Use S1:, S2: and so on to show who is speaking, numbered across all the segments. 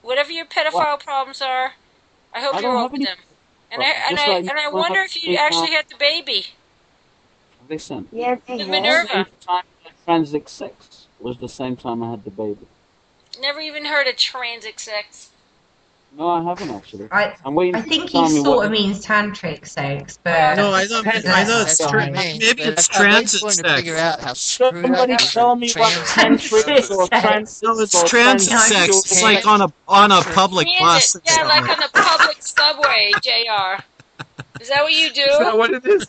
S1: Whatever your pedophile problems are, I hope you're over them. And I wonder if you actually had the baby.
S2: Listen.
S3: Yeah,
S1: With Minerva.
S2: The time transic sex was the same time I had the baby.
S1: Never even heard of transic sex.
S2: No, I haven't actually. I'm
S3: I think he sort of means tantric sex, but
S4: no, I know it's maybe it's transit sex.
S2: Somebody tell me what tantric or transit.
S4: No, it's transit sex. It's like on a public bus.
S1: Yeah, like on the public subway, JR. Is that what you do?
S4: Is that what it is?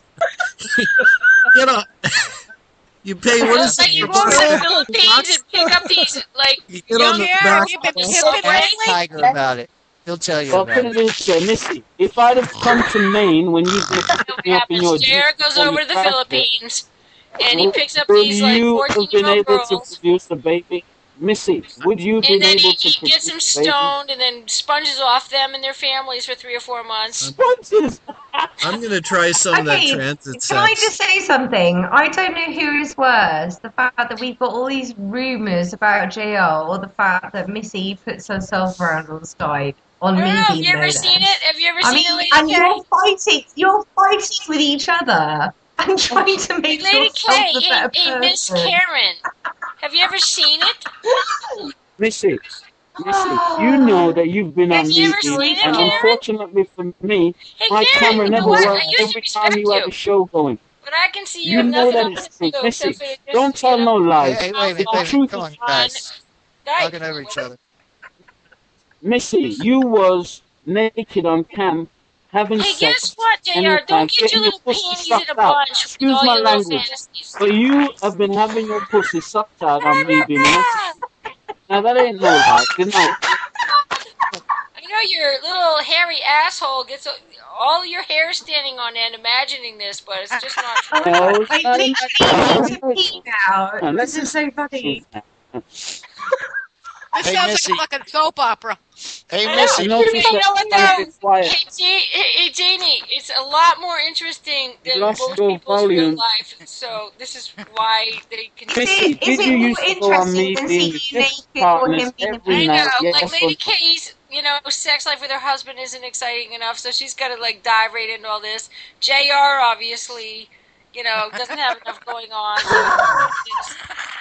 S4: You know, you pay what is it?
S1: You go to the Philippines and pick up these like young
S4: back.
S1: You've been
S5: Tiger about it. He'll tell you about it.
S2: Missy, if I'd have come to Maine when you've been picking up in your
S1: JR goes over to the Philippines and he picks up these like 14-year-old girls.
S2: To produce a baby? Missy, would you be able to produce a baby? And then he gets them stoned and
S1: then sponges off them and their families for 3 or 4 months.
S2: Sponges?
S4: I'm going to try some of that transit sex.
S3: Can I just say something? I don't know who is worse, the fact that we've got all these rumours about JR or the fact that Missy puts herself around on the side.
S1: Have you ever seen it? Have you ever seen it, Lady
S3: and
S1: K?
S3: You're fighting with each other and trying to make
S1: Lady
S3: yourself
S1: K,
S3: a better person.
S1: Miss Karen. Have you ever seen it?
S2: Missy, you know that you've been on
S1: TV,
S2: and unfortunately for me, my camera never works every time you have a show going.
S1: But I can see you
S2: have nothing else to do. Missy, don't tell no lies. The truth
S5: come on, guys. Talking over each other.
S2: Missy, you was naked on cam having sex.
S1: Hey, guess what, JR? Don't get your little panties in a bunch.
S2: Excuse my language. But you have been having your pussy sucked out on me being Now that ain't no lie. Good night.
S1: I know your little hairy asshole gets all your hair standing on end imagining this, but it's just not true.
S2: No,
S3: I literally need to pee now. This is so funny.
S6: This sounds Missy. Like a fucking soap opera.
S1: Hey, Missy.
S2: You know what though?
S1: Hey, Janie, it's a lot more interesting than most people's real life, so this is why they can...
S2: Missy, did you used to go on me being just partners every night?
S1: I know, like Lady K's, sex life with her husband isn't exciting enough, so she's got to, like, dive right into all this. JR, obviously... doesn't have enough going on.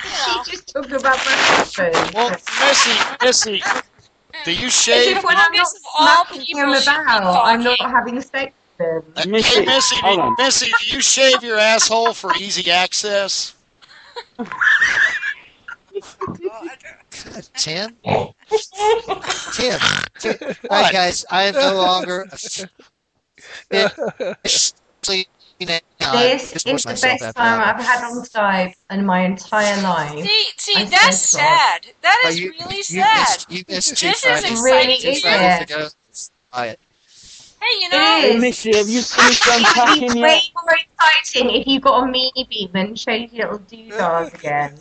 S3: She just talked about my husband.
S7: Well, Missy, do you shave?
S3: When I'm not smacking him about, I'm not having sex with him.
S7: Hey, Missy, do you shave your asshole for easy access?
S5: Tim? All right, guys, I am no longer...
S3: This is the best time I've had on Skype in my entire life.
S1: See, that's sad. That is really sad. This is exciting.
S3: Really is.
S1: Hey,
S3: it
S2: Missy, have you finished unpacking yet?
S3: It's way more exciting if you've got a mini beam and shows your little doodahs again.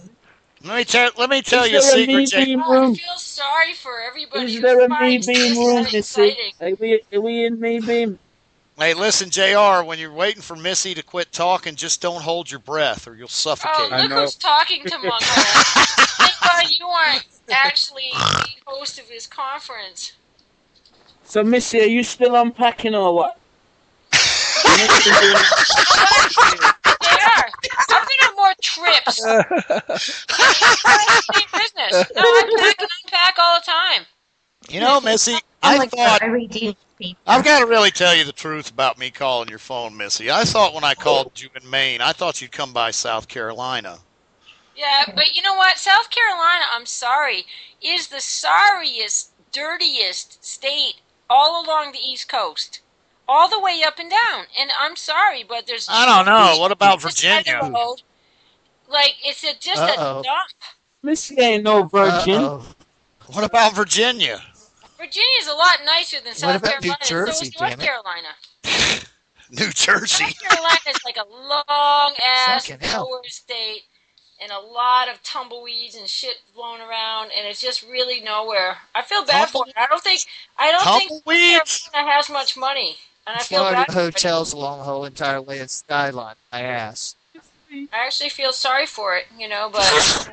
S7: Let me tell you a secret, Jake.
S1: I feel sorry for everybody.
S2: Is there a me beam room, Missy? Are we in me beam?
S7: Hey, listen, JR, when you're waiting for Missy to quit talking, just don't hold your breath or you'll suffocate.
S1: Oh, look who's talking to Mongo. Thank God you aren't actually the host of his conference.
S2: So, Missy, are you still unpacking or what?
S1: They are. I'm going to have more trips. Business. No, I pack and unpack all the time.
S7: Missy, I've got to really tell you the truth about me calling your phone, Missy. I thought when I called you in Maine, I thought you'd come by South Carolina.
S1: Yeah, but you know what? South Carolina, I'm sorry, is the sorriest, dirtiest state all along the East Coast. All the way up and down. And I'm sorry, but there's...
S7: I don't know. What about Virginia?
S1: Like, it's just a dump.
S2: Missy ain't no virgin.
S7: What about Virginia?
S1: Virginia's a lot nicer than South Carolina.
S5: New Jersey,
S1: so is North Carolina.
S7: New Jersey.
S1: South Carolina is like a long-ass lower state and a lot of tumbleweeds and shit blown around, and it's just really nowhere. I feel bad for it. I don't think Carolina has much money. And I feel bad for
S5: hotels along the whole entire way of Skyline, my ass.
S1: I actually feel sorry for it, but...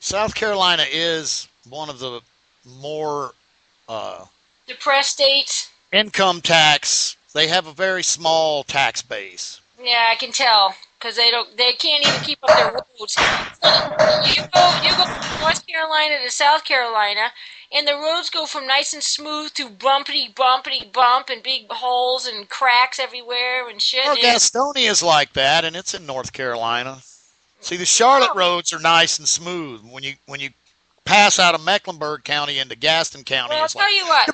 S7: South Carolina is one of the more
S1: depressed states.
S7: income tax. They have a very small tax base.
S1: Yeah, I can tell because they can't even keep up their roads. So you go from North Carolina to South Carolina, and the roads go from nice and smooth to bumpity bump and big holes and cracks everywhere and shit.
S7: Well, Gastonia is like that, and it's in North Carolina. See, the Charlotte roads are nice and smooth. When you pass out of Mecklenburg County into Gaston County,
S1: well, I'll tell you what.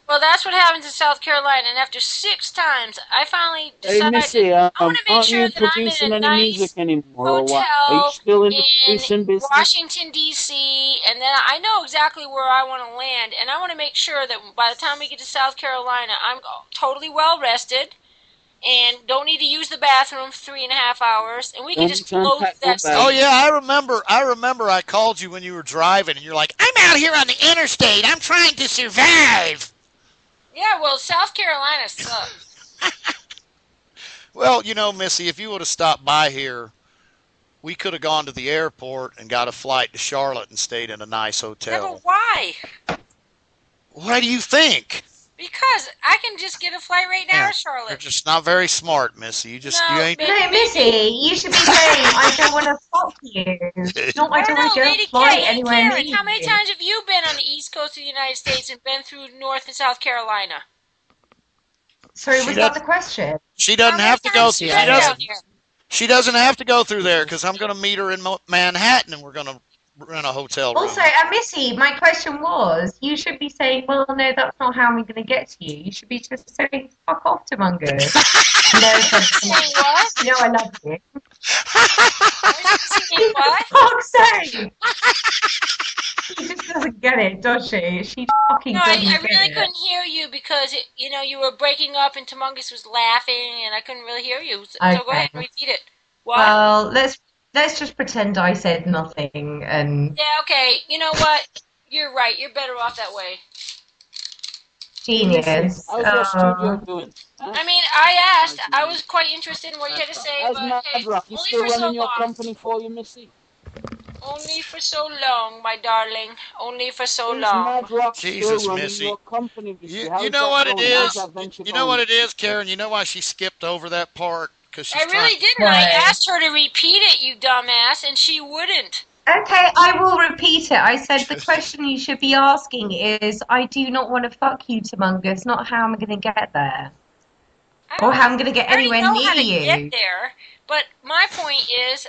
S1: Well, that's what happens in South Carolina, and after 6 times, I finally decided
S2: Hey, Missy,
S1: I want to make
S2: aren't
S1: sure
S2: you
S1: that I'm
S2: producing
S1: in a
S2: any
S1: nice
S2: music anymore, or what? Are you
S1: hotel
S2: still in the producing business?
S1: Washington, D.C., and then I know exactly where I want to land, and I want to make sure that by the time we get to South Carolina, I'm totally well-rested and don't need to use the bathroom for 3.5 hours, and we can just blow through that stuff.
S7: Oh yeah, I remember. I called you when you were driving, and you're like, "I'm out here on the interstate. I'm trying to survive."
S1: Yeah, well, South Carolina sucks.
S7: Well, you know, Missy, if you would have stopped by here, we could have gone to the airport and got a flight to Charlotte and stayed in a nice hotel.
S1: Yeah, but why?
S7: Why do you think?
S1: Because I can just get a flight right now to Charlotte.
S7: You're just not very smart, Missy. You ain't.
S3: No, Missy, you should be saying, I don't want to fuck you. Not I don't want to go fly anywhere near you.
S1: How many times have you been on the East Coast of the United States and been through North and South Carolina?
S3: Sorry, was that the question?
S7: She doesn't have to go. She doesn't have to go through there because I'm going to meet her in Manhattan and we're going to rent a hotel room.
S3: Also, Missy, my question was, you should be saying, well, no, that's not how I'm going to get to you. You should be just saying, fuck off to Mungo. No,
S1: what?
S3: No, I love you.
S1: What?
S3: Fuck's sake! She just doesn't get it, does she? She fucking doesn't get it.
S1: I really couldn't hear you because, you were breaking up and Tumungus was laughing and I couldn't really hear you. So go ahead and repeat it. What?
S3: Well, let's just pretend I said nothing and...
S1: Yeah, okay. You know what? You're right. You're better off that way.
S3: Genius.
S2: How's your studio doing?
S1: I mean, I asked. I was quite interested in what you had to say,
S2: How's
S1: but hey,
S2: Mad
S1: only
S2: still
S1: for so
S2: running your
S1: long.
S2: company for you, Missy?
S1: Only for so long, my darling. Only for so long.
S7: Jesus, Missy. You know what it is? You know what it is, Karen? You know why she skipped over that part?
S1: I really didn't. I asked her to repeat it, you dumbass, and she wouldn't.
S3: Okay, I will repeat it. I said the question you should be asking is, I do not want to fuck you, Tumungus, not how I'm going to get there. Or how I'm going to get anywhere near you. I already know how to get
S1: there, but my point is,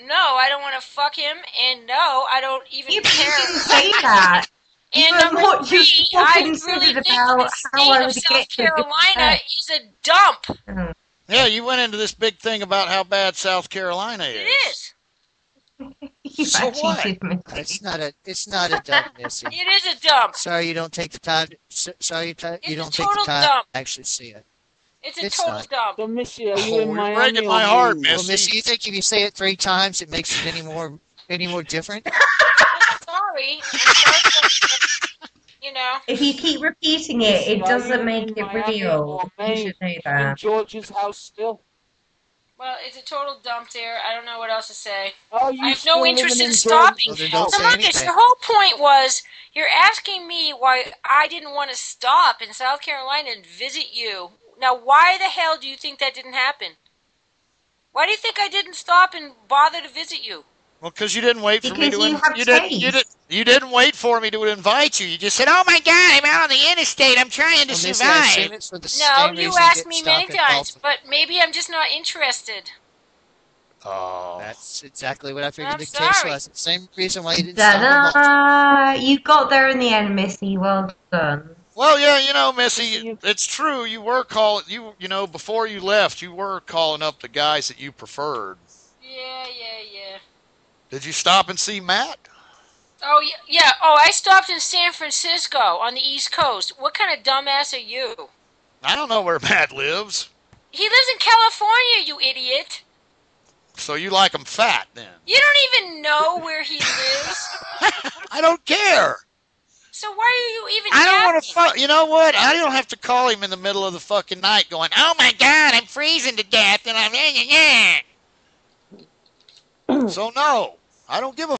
S1: no, I don't want to fuck him, and no, I don't even care.
S3: You didn't say that.
S1: And number 3, I really think the state of South Carolina is a dump.
S7: Yeah, you went into this big thing about how bad South Carolina is.
S1: It is.
S7: So what?
S5: It's not a dump, Missy.
S1: It is a dump.
S5: Sorry, you don't take the time. You don't take the time to actually see it.
S1: It's a total dump.
S2: So, Missy, are you in Miami?
S7: You're breaking my heart, Missy.
S5: Well, Missy, you think if you say it 3 times, it makes it any more different?
S1: I'm sorry.
S3: If you keep repeating it, it doesn't make it real. You should know that.
S2: In George's house still?
S1: Well, it's a total dump there. I don't know what else to say.
S2: I
S1: have no interest in stopping. Marcus, your whole point was you're asking me why I didn't want to stop in South Carolina and visit you. Now, why the hell do you think that didn't happen? Why do you think I didn't stop and bother to visit you?
S7: Well, because you didn't wait for me to. You didn't wait for me to invite you. You just said, "Oh my God, I'm out on the interstate. I'm trying to survive."
S1: No, you asked me many times, but maybe I'm just not interested.
S7: Oh,
S5: that's exactly what I figured the case was. Same reason why you didn't
S3: stop. You got there in the end, Missy. Well done.
S7: Well, yeah, Missy, it's true. You were calling before you left. You were calling up the guys that you preferred.
S1: Yeah.
S7: Did you stop and see Matt?
S1: Oh, yeah. Oh, I stopped in San Francisco on the East Coast. What kind of dumbass are you?
S7: I don't know where Matt lives.
S1: He lives in California, you idiot.
S7: So you like him fat, then?
S1: You don't even know where he lives.
S7: I don't care.
S1: So why are you even
S7: I don't want to fuck. You know what? I don't have to call him in the middle of the fucking night going, "Oh my God, I'm freezing to death," and I'm So no. I don't give a